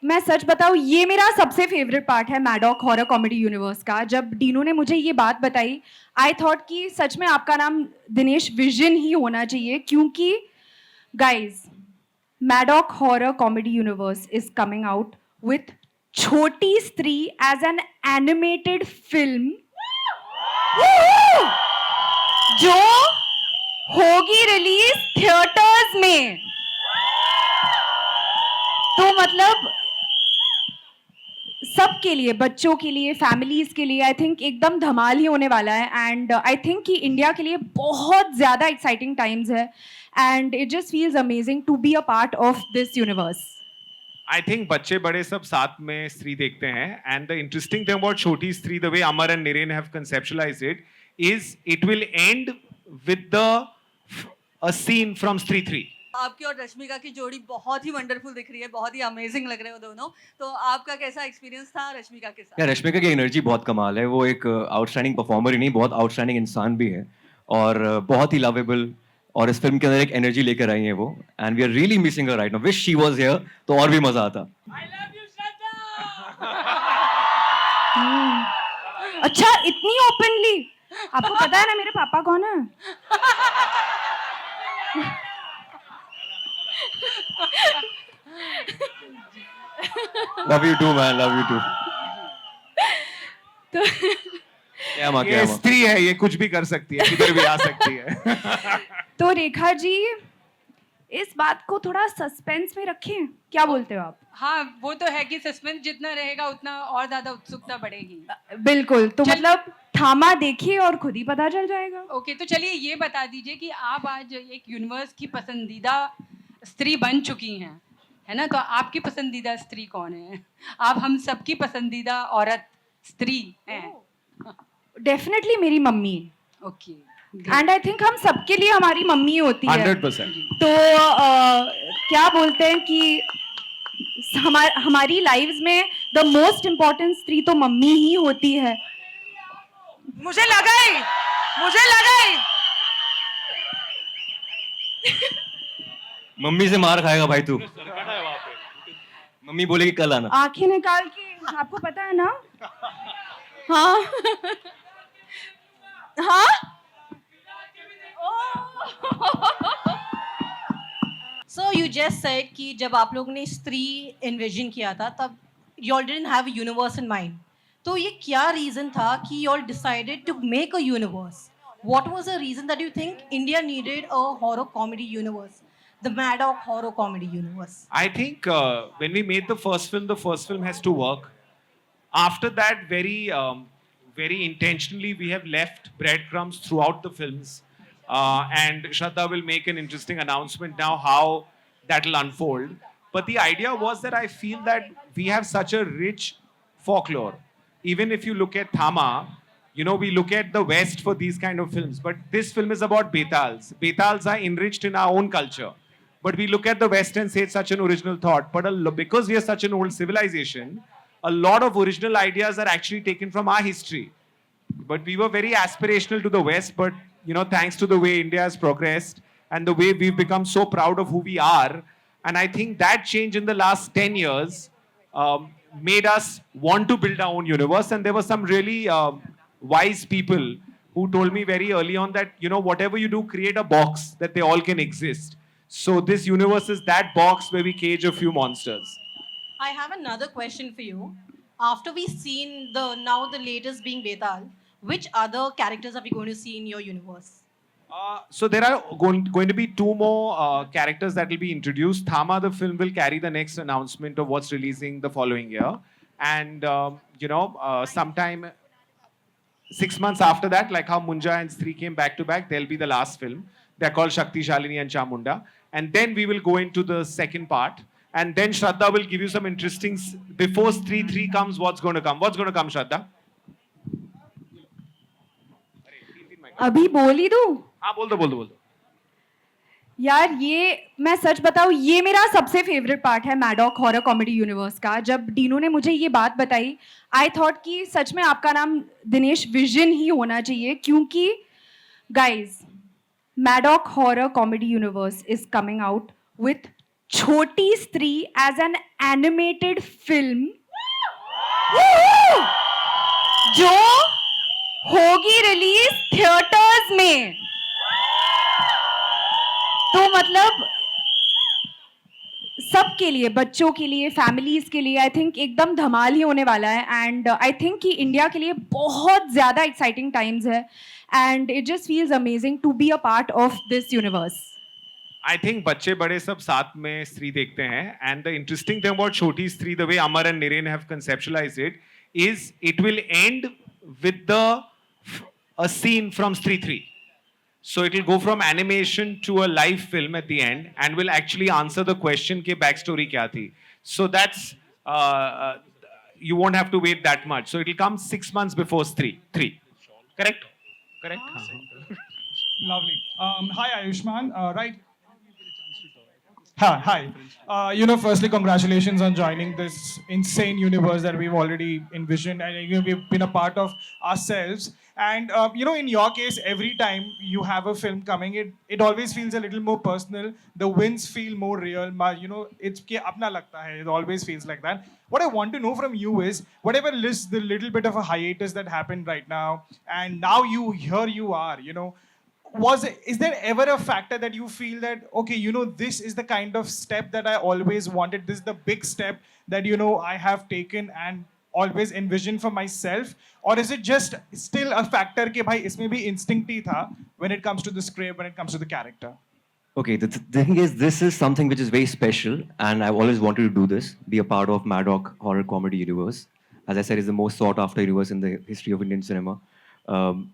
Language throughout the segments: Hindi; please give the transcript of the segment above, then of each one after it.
मैं सच बताऊं, ये मेरा सबसे फेवरेट पार्ट है मैडॉक हॉरर कॉमेडी यूनिवर्स का। जब डीनू ने मुझे ये बात बताई, आई थॉट कि सच में आपका नाम दिनेश विजन ही होना चाहिए, क्योंकि guys, Maddock horror comedy universe is coming out with छोटी स्त्री एज एन एनिमेटेड फिल्म जो होगी रिलीज थिएटर्स में। तो मतलब सबके लिए, बच्चों के लिए, फैमिलीज के लिए आई थिंक एकदम धमाल ही होने वाला है। एंड आई थिंक कि इंडिया के लिए बहुत ज़्यादा एक्साइटिंग टाइम्स है and it just feels amazing to be a part of this universe. I think बच्चे बड़े सब साथ में स्त्री देखते हैं and the interesting thing about छोटी Stree, the way Amar and Niren have conceptualized it, is it will end with a scene from Stree 3. आपकी और रश्मिका की जोड़ी बहुत ही वंडरफुल दिख रही है, बहुत ही अमेजिंग लग रहे हो दोनों। तो आपका कैसा एक्सपीरियंस था रश्मिका के साथ? यार रश्मिका की एनर्जी बहुत कमाल है। वो एक आउटस्टैंडिंग परफॉर्मर ही नहीं, बहुत आउटस्टैंडिंग इंसान भी है और बहुत ही लवेबल। और इस फिल्म के अंदर एक एनर्जी लेकर आई है वो, and we are really missing her right now. Wish she was here तो और भी मजा आता। अच्छा, इतनी ओपनली? आपको पता है ना मेरे पापा कौन है? Love you too man, love you too. तो क्या मां, क्या ये मां। स्त्री है, ये कुछ भी कर सकती है, किधर भी आ सकती है। तो रेखा जी, इस बात को थोड़ा सस्पेंस में रखें, क्या बोलते हो आप? हाँ, वो तो है कि सस्पेंस जितना रहेगा उतना और ज्यादा उत्सुकता बढ़ेगी। बिल्कुल। तो मतलब थामा देखिए और खुद ही पता चल जाएगा। ओके, तो चलिए ये बता दीजिए कि आप आज एक यूनिवर्स की पसंदीदा स्त्री बन चुकी हैं, है ना? तो आपकी पसंदीदा स्त्री कौन है? आप हम सबकी पसंदीदा औरत स्त्री हैं। डेफिनेटली मेरी mummy. Okay, and I think हम सबके लिए हमारी मम्मी होती है। 100%. तो क्या बोलते हैं कि हमारी लाइव्स में द मोस्ट इम्पोर्टेंट स्त्री तो मम्मी ही होती है। मुझे लगा ही। मम्मी से मार खाएगा भाई तू। मम्मी बोलेगी कल आना। आंखें निकाल के, आपको पता है ना? हाँ। हाँ। So you just said कि जब आप लोगों ने स्त्री इन्विजन किया था तब you all didn't have a universe in mind. तो ये क्या रीजन था कि you all decided to make a universe? What was the reason that you think India needed a horror comedy universe? The Maddock horror comedy universe. I think when we made the first film has to work. After that, very intentionally, we have left breadcrumbs throughout the films. And Shraddha will make an interesting announcement now how that will unfold. But the idea was that I feel that we have such a rich folklore. Even if you look at Thama, you know, we look at the West for these kind of films. But this film is about Betals. Betals are enriched in our own culture. But we look at the West and say it's such an original thought. But because we are such an old civilization, a lot of original ideas are actually taken from our history. But we were very aspirational to the West. But, you know, thanks to the way India has progressed and the way we've become so proud of who we are. And I think that change in the last 10 years made us want to build our own universe. And there were some really wise people who told me very early on that, you know, whatever you do, create a box that they all can exist. So this universe is that box where we cage a few monsters. I have another question for you. After we've seen the latest being Betal, which other characters are we going to see in your universe? So there are going to be two more characters that will be introduced. Thama, the film, will carry the next announcement of what's releasing the following year. And, sometime 6 months after that, like how Munja and Stree came back to back, they'll be the last film. They're called Shakti, Shalini and Chamunda. And then we will go into the second part. And then Shraddha will give you some interesting... Before Stree 3 comes, what's going to come? What's going to come, Shraddha? अभी बोल ही दूं? हाँ, बोल दो. यार, ये मैं सच बताऊं, ये मेरा सबसे फेवरेट पार्ट है मैडॉक हॉरर कॉमेडी यूनिवर्स का। जब डीनू ने मुझे ये बात बताई, आई थॉट कि सच में आपका नाम दिनेश विजन ही होना चाहिए, क्योंकि guys, Maddock horror comedy universe is coming out with छोटी स्त्री एज एन एनिमेटेड फिल्म जो होगी रिलीज थिएटर्स में, तो मतलब सबके लिए, बच्चों के लिए, फैमिलीज के लिए आई थिंक एकदम धमाल ही होने वाला है. एंड आई थिंक कि इंडिया के लिए बहुत ज़्यादा एक्साइटिंग टाइम्स है and it just feels amazing to be a part of this universe. I think बच्चे बड़े सब साथ में स्त्री देखते हैं. And the interesting thing about छोटी स्त्री, the way Amar and Niren have conceptualized it, is it will end with a scene from Stree 3. So it will go from animation to a live film at the end, and will actually answer the question कि backstory क्या थी. So that's you won't have to wait that much. So it will come 6 months before Stree 3. Correct? Correct. Lovely. Hi, Ayushman. Right. Hi. Firstly, congratulations on joining this insane universe that we've already envisioned and we've been a part of ourselves. And, in your case, every time you have a film coming, it always feels a little more personal. The wins feel more real. It's ke apna lagta hai. It always feels like that. What I want to know from you is, whatever lists the little bit of a hiatus that happened right now, and now here you are, is there ever a factor that you feel that, okay, this is the kind of step that I always wanted, this is the big step that, I have taken and always envisioned for myself? Or is it just still a factor ke bhai isme bhi instinct hi tha when it comes to the script, when it comes to the character? Okay, the thing is, this is something which is very special, and I've always wanted to do this, be a part of Maddock Horror Comedy Universe. As I said, it's the most sought after universe in the history of Indian cinema.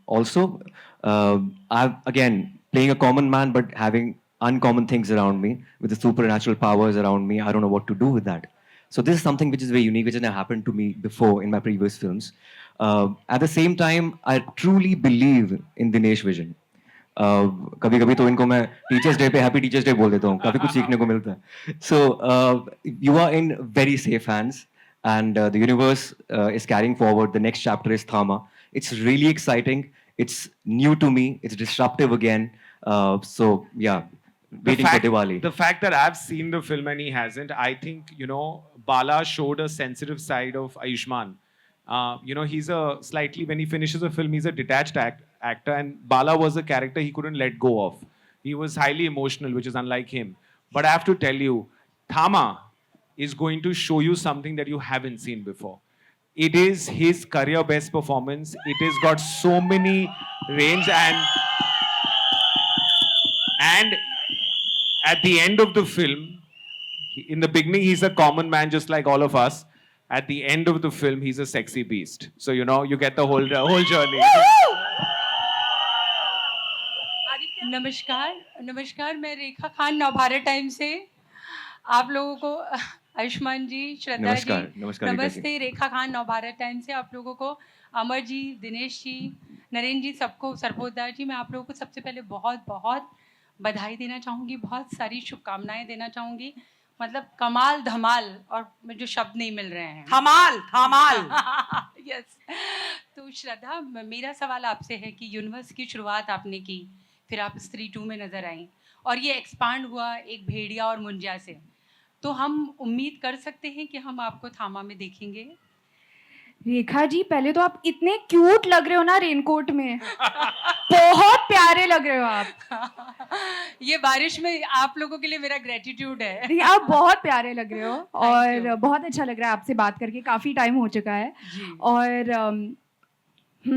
Also, I'm again playing a common man, but having uncommon things around me, with the supernatural powers around me. I don't know what to do with that. So this is something which is very unique, which has never happened to me before in my previous films. At the same time, I truly believe in Dinesh Vision. कभी कभी तो इनको मैं टीचर्स डे पे हैप्पी टीचर्स डे बोल देता हूँ, काफी कुछ सीखने को मिलता है. So you are in very safe hands, and the universe is carrying forward. The next chapter is Thama. It's really exciting. It's new to me. It's disruptive again. So yeah, waiting for Diwali. The fact that I've seen the film and he hasn't, I think, Bala showed a sensitive side of Ayushman. He's when he finishes a film, he's a detached actor, and Bala was a character he couldn't let go of. He was highly emotional, which is unlike him. But I have to tell you, Thama is going to show you something that you haven't seen before. It is his career best performance. It has got so many range, and at the end of the film, in the beginning he's a common man just like all of us. At the end of the film, he's a sexy beast. So you get the whole journey. नमस्कार, मैं रेखा खान नवभारत टाइम से आप लोगों को, आयुष्मान जी, श्रद्धा जी, नमस्कार नमस्ते. रेखा खान नवभारत टाइम से आप लोगों को, अमर जी, दिनेश जी, नरेंद्र जी, सबको, सरपोतदार जी, मैं आप लोगों को सबसे पहले बहुत बहुत बधाई देना चाहूँगी, बहुत सारी शुभकामनाएं देना चाहूँगी. मतलब कमाल धमाल, और मुझे शब्द नहीं मिल रहे हैं. धमाल यस. तो श्रद्धा, मेरा सवाल आपसे है कि यूनिवर्स की शुरुआत आपने की, फिर आप स्त्री 2 में नज़र आई, और ये एक्सपांड हुआ एक भेड़िया और मुंजिया से. तो हम उम्मीद कर सकते हैं कि हम आपको थामा में देखेंगे? रेखा जी, पहले तो आप इतने क्यूट लग रहे हो ना रेनकोट में. बहुत प्यारे लग रहे हो आप. ये बारिश में आप लोगों के लिए मेरा ग्रेटिट्यूड है. नहीं, आप बहुत प्यारे लग रहे हो और बहुत अच्छा लग रहा है आपसे बात करके. काफी टाइम हो चुका है जी. और I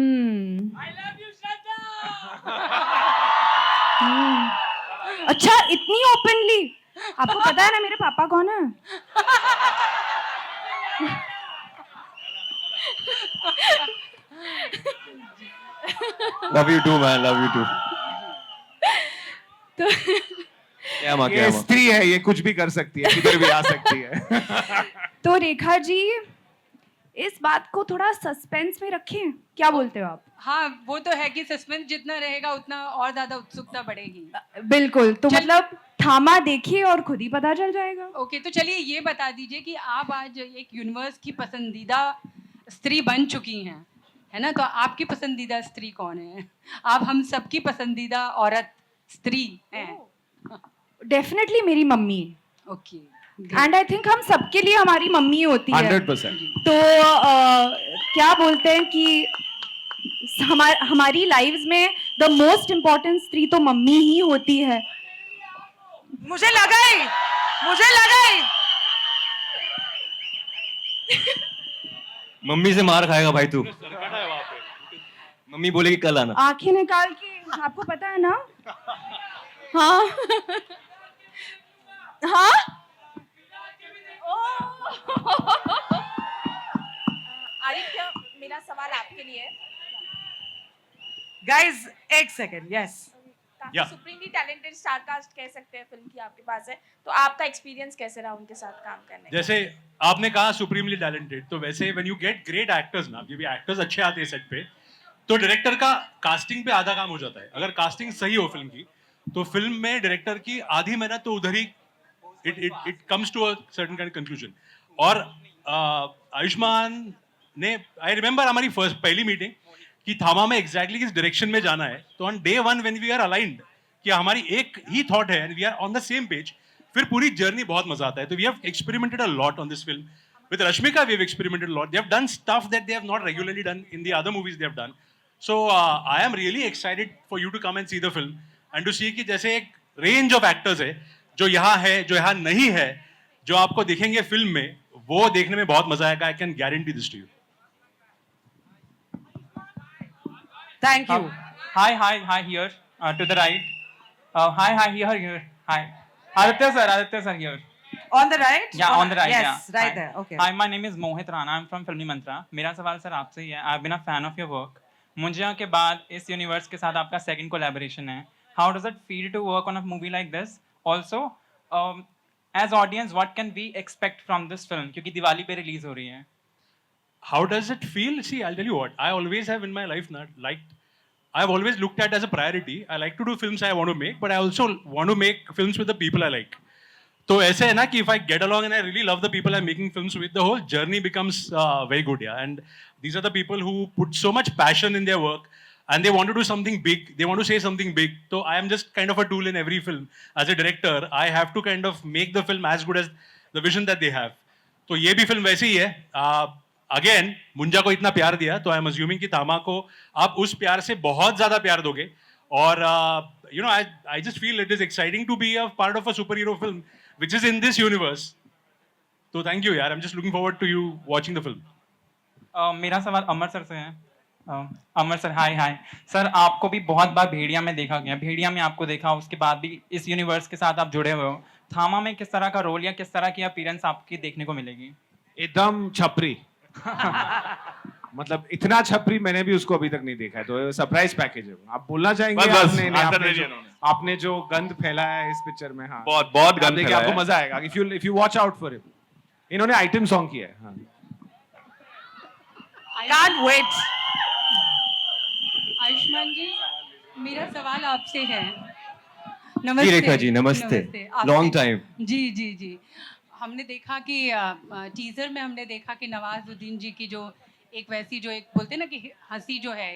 love you, श्रद्धा. अच्छा, इतनी ओपनली. आपको पता है ना मेरे पापा कौन है? Love you too, man. Love you too. तो ये स्त्री है, ये कुछ भी कर सकती है, किधर भी आ सकती है. तो रेखा जी, इस बात को थोड़ा सस्पेंस में रखें, क्या बोलते हो आप? हाँ, वो तो है कि सस्पेंस जितना रहेगा उतना और ज्यादा उत्सुकता बढ़ेगी. बिल्कुल. तो मतलब थामा देखिए और खुद ही पता चल जाएगा. ओके, तो चलिए ये बता दीजिए कि आप आज एक यूनिवर्स की पसंदीदा स्त्री बन चुकी हैं, है ना? तो आपकी पसंदीदा स्त्री कौन है? आप हम सबकी पसंदीदा औरत स्त्री हैं. डेफिनेटली मेरी mummy. Okay and I think हम सबके लिए हमारी मम्मी होती है 100%. तो क्या बोलते हैं कि हमारी लाइव्स में द मोस्ट इम्पोर्टेंट स्त्री तो मम्मी ही होती है. मुझे लगा ही मम्मी से मार खाएगा भाई तू. मम्मी बोलेगी कल आना. आंखें निकाल के आपको पता है ना. हाँ हाँ आदित्य मेरा सवाल आपके लिए है. गाइस एक सेकंड यस काफी सुप्रीमली टैलेंटेड स्टार कास्ट कह सकते हैं फिल्म की आपके पास है, तो आपका एक्सपीरियंस कैसे रहा उनके साथ काम करने का? जैसे आपने कहा सुप्रीमली टैलेंटेड, तो वैसे when you get great actors ना, जब भी एक्टर्स अच्छे आते हैं सेट पे, तो डायरेक्टर का कास्टिंग पे आधा काम हो जाता है. अगर कास्टिंग सही हो फिल्म की, तो फिल्म में डायरेक्टर की आधी मेहनत तो उधर ही it comes to a certain kind conclusion. और आयुष्मान ने, आई रिमेंबर हमारी पहली मीटिंग कि थामा में एग्जैक्टली किस डायरेक्शन में जाना है. तो on day one when we are aligned कि हमारी एक ही थॉट है and we are on the same page, फिर पूरी जर्नी बहुत मजा आता है. तो we have experimented a lot on this film. With Rashmika, we have experimented a lot. They have done stuff that they have not regularly done in the other movies they have done. So I am really excited for you to come and see the film and to see कि जैसे एक range of actors है जो यहाँ है, जो यहाँ नहीं है, जो आपको दिखेंगे फिल्म में, वो देखने में बहुत मजा आएगा. I can guarantee this to you. Thank you. Hi, here, to the right. Hi, here. Hi. Aditya sir, here. On the right Yeah, on the right, yes yeah. right Hi. there okay. Hi, my name is Mohit Rana. I'm from Filmy Mantra. मेरा सवाल सर आपसे ही है. I've been a fan of your work. Munjya के बाद इस यूनिवर्स के साथ आपका सेकंड कोलैबोरेशन है. How does it feel to work on a movie like this? Also, as audience, what can we expect from this film? क्योंकि दिवाली पे रिलीज हो रही है. How does it feel? See, I'll tell you what. I always have in my life I've always looked at as a priority. I like to do films I want to make, but I also want to make films with the people I like. तो ऐसे है ना कि if I get along and I really love the people I'm making films with, the whole journey becomes very good, yeah. And these are the people who put so much passion in their work and they want to do something big. They want to say something big. So I am just kind of a tool in every film. As a director, I have to kind of make the film as good as the vision that they have. तो ये भी फिल्म वैसे ही है. अगेन मुंजा को इतना प्यार दिया, तो आई एम अज्यूमिंग कि तामा को आप उस प्यार से बहुत ज्यादा प्यार दोगे. और you know, I just feel it is exciting to be a part of a superhero film which is in this universe. So thank you, yaar. I'm just looking forward to you watching the film. मेरा सवाल अमर सर से है. अमर सर, हाय सर. आपको भी बहुत बार भेड़िया में देखा गया. भेड़िया में आपको देखा, उसके बाद भी इस यूनिवर्स के साथ आप जुड़े हुए हो. थामा में किस तरह का रोल या किस तरह की अपीयरेंस आपकी देखने को मिलेगी? एकदम छपरी. मतलब इतना छपरी मैंने भी उसको अभी तक नहीं देखा है, तो सरप्राइज पैकेज है. आप बोलना चाहेंगे? आपने जो गंद फैलाया है इस पिक्चर में. हाँ, बहुत गंद फैलाया है. आपको मजा आएगा if you watch out for it. इन्होंने आइटम सॉन्ग किया है. हाँ. can't wait. आयुष्मान जी, मेरा सवाल आपसे है. जी रेखा जी, नमस्ते. Long time. जी. हमने देखा कि टीजर में हमने देखा कि नवाजुद्दीन जी की जो एक वैसी जो एक बोलते हैं ना कि हंसी जो है,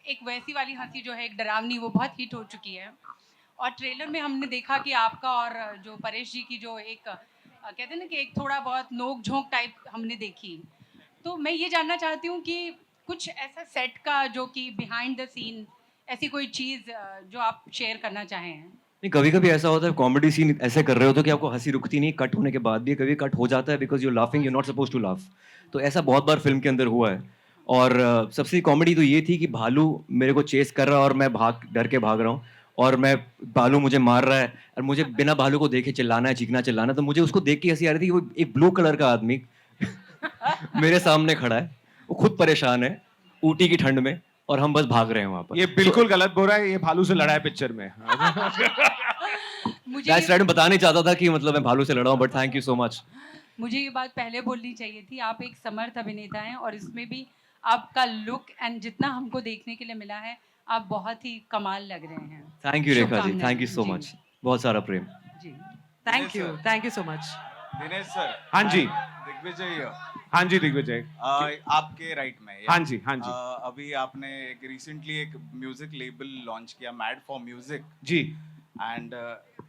एक वैसी वाली हंसी जो है, एक डरावनी, वो बहुत हिट हो चुकी है. और ट्रेलर में हमने देखा कि आपका और जो परेश जी की जो एक कहते हैं ना कि एक थोड़ा बहुत नोक झोंक टाइप हमने देखी. तो मैं ये जानना चाहती हूँ कि कुछ ऐसा सेट का जो कि बिहाइंड द सीन ऐसी कोई चीज़ जो आप शेयर करना चाहें. नहीं, कभी कभी ऐसा होता है कॉमेडी सीन ऐसे कर रहे हो तो कि आपको हंसी रुकती नहीं, कट होने के बाद भी कभी कट हो जाता है because you laughing, you not suppose to laugh. तो ऐसा बहुत बार फिल्म के अंदर हुआ है. और सबसे कॉमेडी तो ये थी कि भालू मेरे को चेस कर रहा है और मैं डर के भाग रहा हूँ और भालू मुझे मार रहा है और मुझे बिना भालू को देखे चिल्लाना है, चीखना चिल्लाना. तो मुझे उसको देख के हंसी आ रही थी. वो एक ब्लू कलर का आदमी मेरे सामने खड़ा है, वो खुद परेशान है ऊटी की ठंड में और हम बस भाग रहे हैं वहां पर. ये बिल्कुल गलत बोल रहा है. ये भालू से लड़ा है पिक्चर में. मुझे मैं बताने चाहता था कि मतलब मैं भालू से लड़ा हूँ, but thank you so much. मुझे ये बात पहले बोलनी चाहिए थी. आप एक समर्थ अभिनेता हैं और इसमें भी आपका लुक एंड जितना हमको देखने के लिए मिला है, आप बहुत ही कमाल लग रहे हैं. Thank you Rekha ji, thank you so जी. मच. बहुत सारा प्रेम. जी. Thank you so much. Dinesh sir. हाँ जी. दिग्विजय. हाँ जी दिग्विजय. आपके राइट में. हाँ जी. अभी आपने रिसेंटली एक म्यूजिक लेबल लॉन्च किया, mad for music ji. And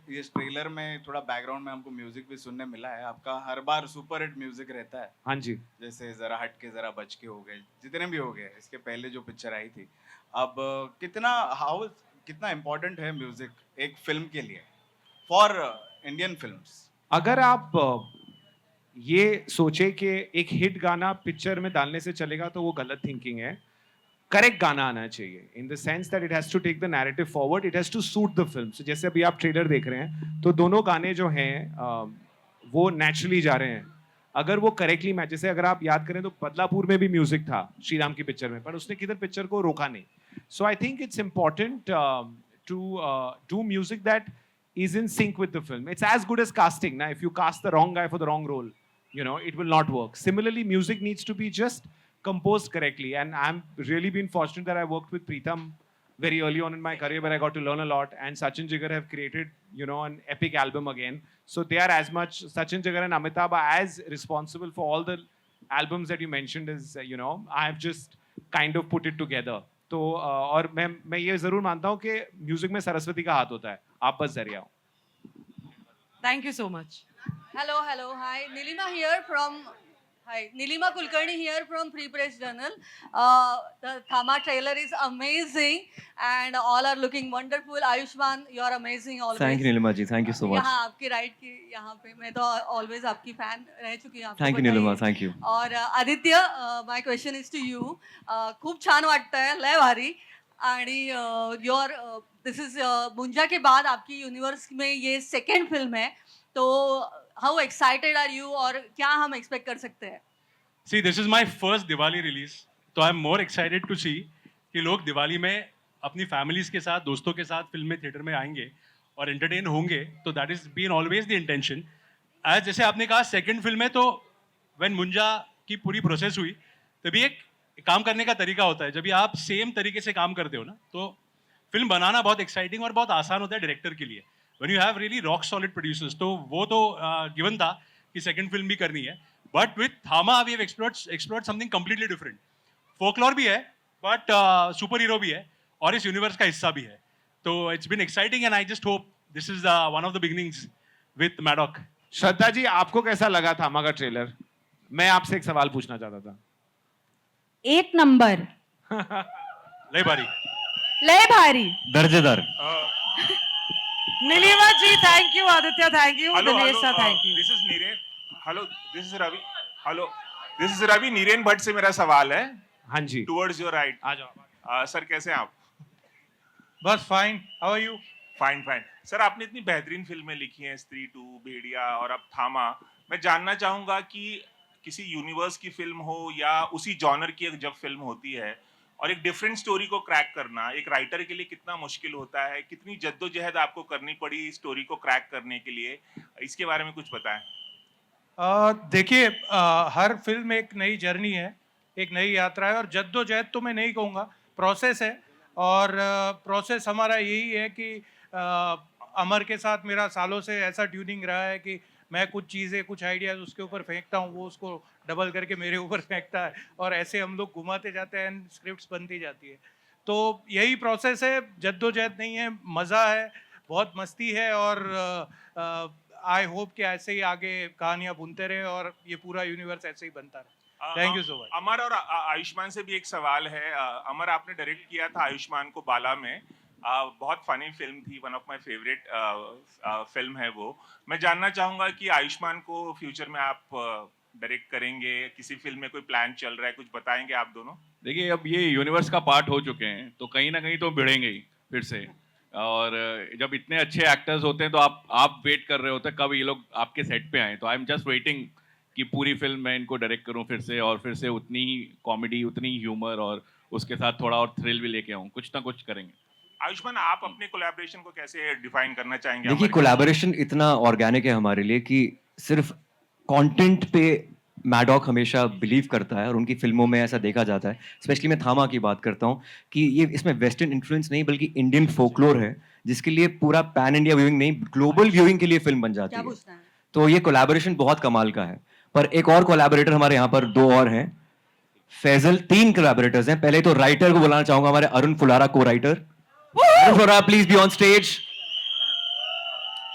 इस ट्रेलर में थोड़ा बैकग्राउंड में हमको म्यूजिक भी सुनने मिला है आपका हर बार सुपर हिट म्यूजिक रहता है हाँ जी। जैसे जरा हट के जरा बच के हो गए जितने भी हो गए इसके पहले जो पिक्चर आई थी अब कितना इम्पोर्टेंट है म्यूजिक एक फिल्म के लिए फॉर इंडियन फिल्म्स अगर आप ये सोचे कि एक हिट गाना पिक्चर में डालने से चलेगा तो वो गलत थिंकिंग है। करेक्ट गाना आना चाहिए in the sense that it has to take the narrative forward, it has to suit the film. So, जैसे अभी आप ट्रेलर देख रहे हैं तो दोनों गाने जो हैं वो नेचुरली जा रहे हैं। अगर वो करेक्टली मैच, जैसे अगर आप याद करें तो बदलापुर में भी म्यूजिक था श्री राम की पिक्चर में, पर उसने किधर पिक्चर को रोका नहीं। So I think it's important to do music that is in sync with the film. It's as good as casting. Now, if you cast the wrong guy for the wrong role, you know, it will not work. Similarly, music needs to be just composed correctly. And I'm really been fortunate that I worked with Preetham very early on in my career where I got to learn a lot. And Sachin Jigar have created, you know, an epic album again. So they are as much, Sachin Jigar and Amitabh are as responsible for all the albums that you mentioned as, you know, I have just kind of put it together. तो और मैं ये जरूर मानता हूँ कि म्यूजिक में सरस्वती का हाथ होता है, आप बस जरिया हो। Thank you so much. Hello, hello, hi. Nilima here from. Hi, Nilima Kulkarni here from Free Press Journal. The Thama trailer is amazing, and all are looking wonderful. Ayushman, you are amazing always. Thank you Nilima ji, thank you so much. यहाँ आपकी राइट की यहाँ पे मैं तो always आपकी फैन रह चुकी हूँ। आपको Thank you बताइए। Nilima, thank you. और Aditya, my question is to you. खूप छान वाटतंय, लय भारी आणि योर दिस इज मुंजा के बाद आपकी यूनिवर्स में ये सेकंड फिल्म है, तो हाउ एक्साइटेड आर यू और क्या हम एक्सपेक्ट कर सकते हैं? See this is my first Diwali release, तो I am more excited to see कि लोग दिवाली में अपनी फैमिलीज के साथ, दोस्तों के साथ फिल्म में थिएटर में आएंगे और एंटरटेन होंगे। तो that is been always the intention. आज जैसे आपने कहा सेकंड फिल्म है, तो व्हेन मुंजा की पूरी प्रोसेस हुई तभी एक काम करने का तरीका होता है। जब भी आप सेम तरीके से काम करते हो ना, तो फिल्म बनाना बहुत एक्साइटिंग और बहुत आसान होता है डायरेक्टर के लिए। When you have really rock solid producers, तो वो तो गिवन था कि सेकंड फिल्म भी करनी है। But with Thama we have explored something completely different. Folklore भी है, बट सुपर हीरो भी है और इस यूनिवर्स का हिस्सा भी है। तो it's been exciting and I just hope this is one of the beginnings with Maddock. Shraddha ji, आपको कैसा लगा थामा का ट्रेलर? मैं आपसे एक सवाल पूछना चाहता था। एक नंबर, लय भारी, लय भारी, दर्जेदार। Nilima ji, thank you. Aditya, thank you. Hello, Dinesh sir, hello. thank you. This is Niren. Hello, this is Ravi. Hello, this is Ravi. Niren Bhatt से मेरा सवाल है। हाँ जी, Towards your right. आ जाओ। सर कैसे हैं आप? बस fine, how are you? Fine fine. Sir आपने इतनी बेहतरीन फिल्में लिखी हैं, स्त्री 2, भेड़िया और अब थामा। मैं जानना चाहूंगा कि किसी यूनिवर्स की फिल्म हो या उसी जॉनर की जब फिल्म होती है और एक डिफरेंट स्टोरी को क्रैक करना एक राइटर के लिए कितना मुश्किल होता है, कितनी जद्दोजहद आपको करनी पड़ी स्टोरी को क्रैक करने के लिए, इसके बारे में कुछ बताएं। देखिए, हर फिल्म एक नई जर्नी है, एक नई यात्रा है, और जद्दोजहद तो मैं नहीं कहूँगा, प्रोसेस है। और प्रोसेस हमारा यही है कि अमर के साथ मेरा सालों से ऐसा ट्यूनिंग रहा है कि मैं कुछ चीज़ें, कुछ आइडियाज़ उसके ऊपर फेंकता हूँ, वो उसको डबल करके मेरे ऊपर फेंकता है, और ऐसे हम लोग घुमाते जाते हैं एंड स्क्रिप्ट्स बनती जाती है। तो यही प्रोसेस है, जद्दोजहद नहीं है, मज़ा है, बहुत मस्ती है, और आई होप कि ऐसे ही आगे कहानियाँ बुनते रहे और ये पूरा यूनिवर्स ऐसे ही बनता रहे। Thank you so much. Amar और आयुष्मान से भी एक सवाल है। अमर, आपने डायरेक्ट किया था आयुष्मान को बाला में, बहुत फनी फिल्म थी, one of my favourite film है वो। मैं जानना चाहूंगा कि आयुष्मान को फ्यूचर में आप डायरेक्ट करेंगे, किसी फिल्म में कोई प्लान चल रहा है, कुछ बताएंगे आप दोनों? देखिए, अब ये यूनिवर्स का पार्ट हो चुके हैं तो कहीं ना कहीं तो भिड़ेंगे ही फिर से। और जब इतने अच्छे एक्टर्स होते हैं तो आप वेट कर रहे होते हैं कब ये लोग आपके सेट पे आए। तो आई एम जस्ट वेटिंग कि पूरी फिल्म मैं इनको डायरेक्ट करूं फिर से, और फिर से उतनी ही कॉमेडी, उतनी ही ह्यूमर, और उसके साथ थोड़ा और थ्रिल भी लेके आऊँ। कुछ ना कुछ करेंगे। आयुष्मान, आप अपने कोलैबोरेशन को कैसे डिफाइन करना चाहेंगे? देखिए, कोलैबोरेशन इतना ऑर्गेनिक है हमारे लिए कि सिर्फ कंटेंट पे मैडॉक हमेशा बिलीव करता है, और उनकी फिल्मों में ऐसा देखा जाता है। स्पेशली मैं थामा की बात करता हूँ कि ये इसमें वेस्टर्न इन्फ्लुएंस नहीं बल्कि इंडियन फोकलोर है, जिसके लिए पूरा पैन इंडिया व्यूइंग नहीं, ग्लोबल व्यूइंग के लिए फिल्म बन जाती है। तो ये कोलैबोरेशन बहुत कमाल का है। पर एक और कोलैबोरेटर हमारे यहाँ पर 2 और हैं, फैजल। 3 कोलैबोरेटर्स हैं। पहले तो राइटर को बुलाना चाहूंगा, हमारे अरुण फुलारा, को writer. Arun Phulara, please be on stage.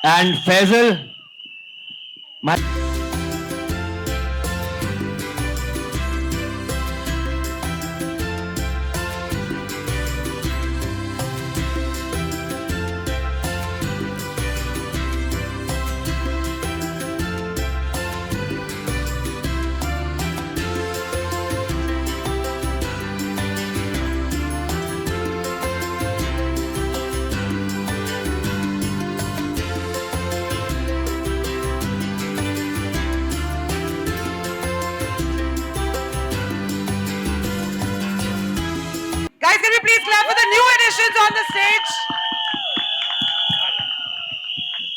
And Faisal, my Guys, can we please clap for the new additions on the stage?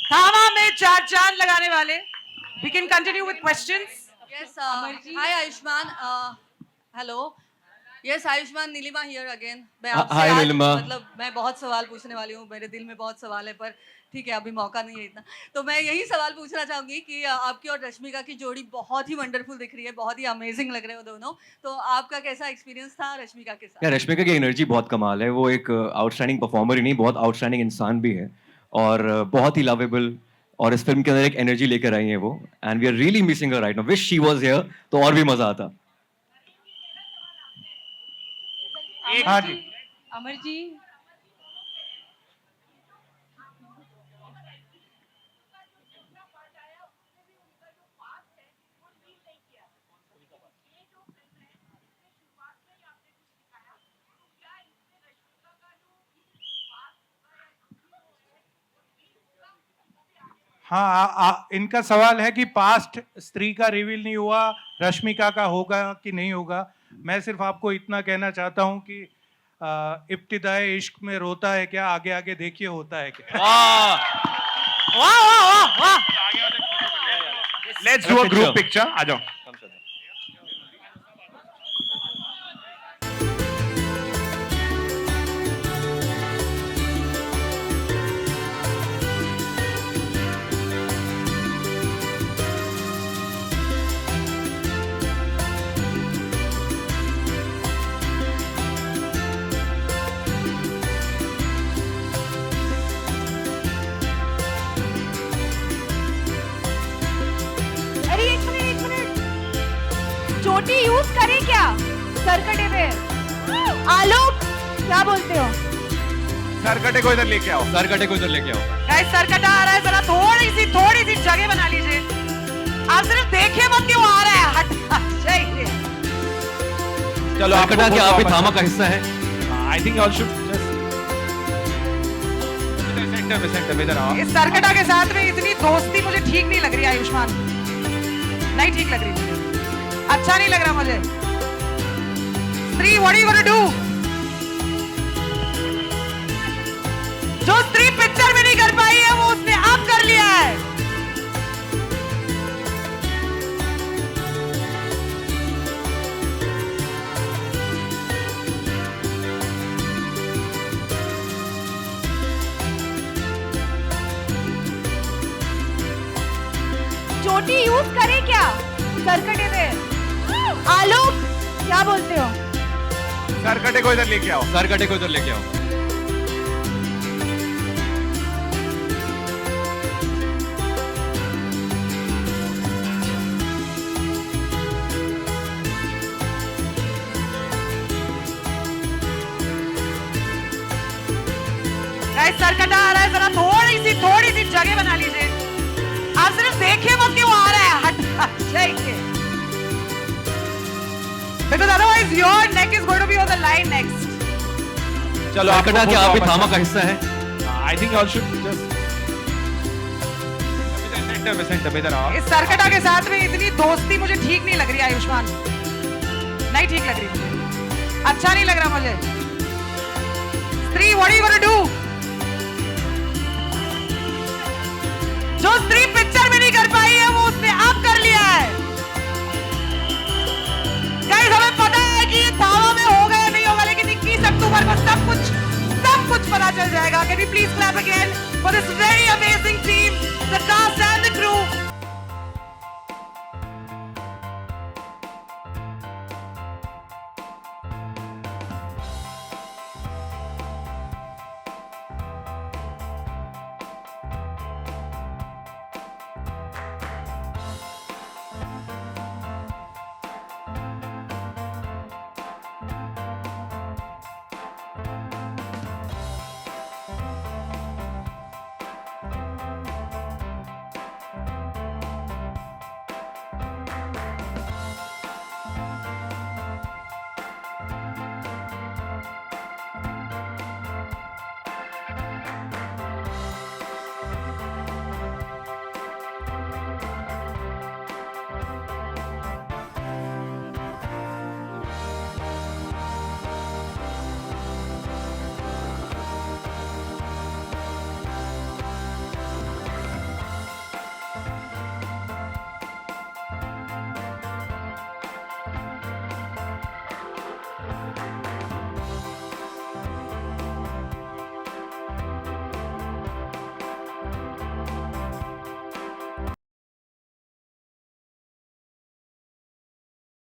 थामा में चार चांद लगाने वाले. We can continue with questions. Yes, hi Ayushman. Hello. Yes, Ayushman, Nilima here again. मैं आपसे Hi, आज Nilima. मतलब मैं बहुत सवाल पूछने वाली हूँ. मेरे दिल में बहुत सवाल है, पर ठीक है, अभी मौका नहीं है इतना. तो मैं यही सवाल पूछना चाहूंगी कि आपकी और रश्मिका की जोड़ी बहुत ही वंडरफुल दिख रही है, बहुत ही अमेजिंग लग रहे हो दोनों. तो आपका कैसा एक्सपीरियंस था रश्मिका के साथ? यार रश्मिका की एनर्जी बहुत कमाल है. वो एक आउटस्टैंडिंग परफॉर्मर ही नहीं, बहुत आउटस्टैंडिंग इंसान भी है और बहुत ही लवेबल. और इस फिल्म के अंदर एक एनर्जी लेकर आई है वो. And we are really missing her right now. Wish she was here तो और भी मजा आता. हाँ जी. अमर जी, हाँ, इनका सवाल है कि पास्ट स्त्री का रिवील नहीं हुआ, रश्मिका का होगा कि नहीं होगा. मैं सिर्फ आपको इतना कहना चाहता हूँ कि इब्तिदाए इश्क में रोता है क्या, आगे आगे देखिए होता है क्या. वाह वाह वाह वाह. Let's do a group picture. आ जाओ. अरे एक मिनट. चोटी यूज करें क्या सरकटे पे? आलोक, क्या बोलते हो? सरकटे को इधर लेके आओ. सरकटे को इधर लेके आओ. गाइस, सरकटा आ रहा है, जरा थोड़ी सी जगह बना लीजिए. आप सिर्फ देखिए मत क्यों आ रहा है. हट जाइए. चलो सरकटा क्या आप भी थामा का हिस्सा है? I think you all should just centre में इधर आओ. इस सरकटा के साथ में इतनी दोस्ती मुझे ठीक नहीं लग रही आयुष्मान. नहीं ठीक लग रही मुझे. अच्छा नहीं लग रहा मुझे. स्त्री, what are you gonna do? जो स्त्री पिक्चर में नहीं कर पाई है वो उसने अब कर लिया है. चोटी यूज करें क्या सरकटे पे? आलोक, क्या बोलते हो? सरकटे को इधर लेके आओ. सरकटे को इधर लेके आओ. गाइस, सरकटा आ रहा है, जरा थोड़ी सी जगह बना लीजिए. आप सिर्फ देखिए मत क्यों आ रहा है. हट जाइए. Because otherwise your neck is going to be on the line next. चलो सरकटा क्या आप भी थामा का हिस्सा है? I think you all should just centre में इधर आओ. इस सरकटा के साथ में इतनी दोस्ती मुझे ठीक नहीं लग रही आयुष्मान. नहीं ठीक लग रही मुझे. अच्छा नहीं लग रहा मुझे. स्त्री, what are you gonna do? जो स्त्री पिक्चर में नहीं कर पाई है वो उसने अब कर लिया है. गाइस, हमें पता है कि ये थामा में होगा या नहीं होगा, लेकिन 21 अक्टूबर को सब कुछ पता चल जाएगा. Can we please clap again for this very amazing team, the cast and the crew.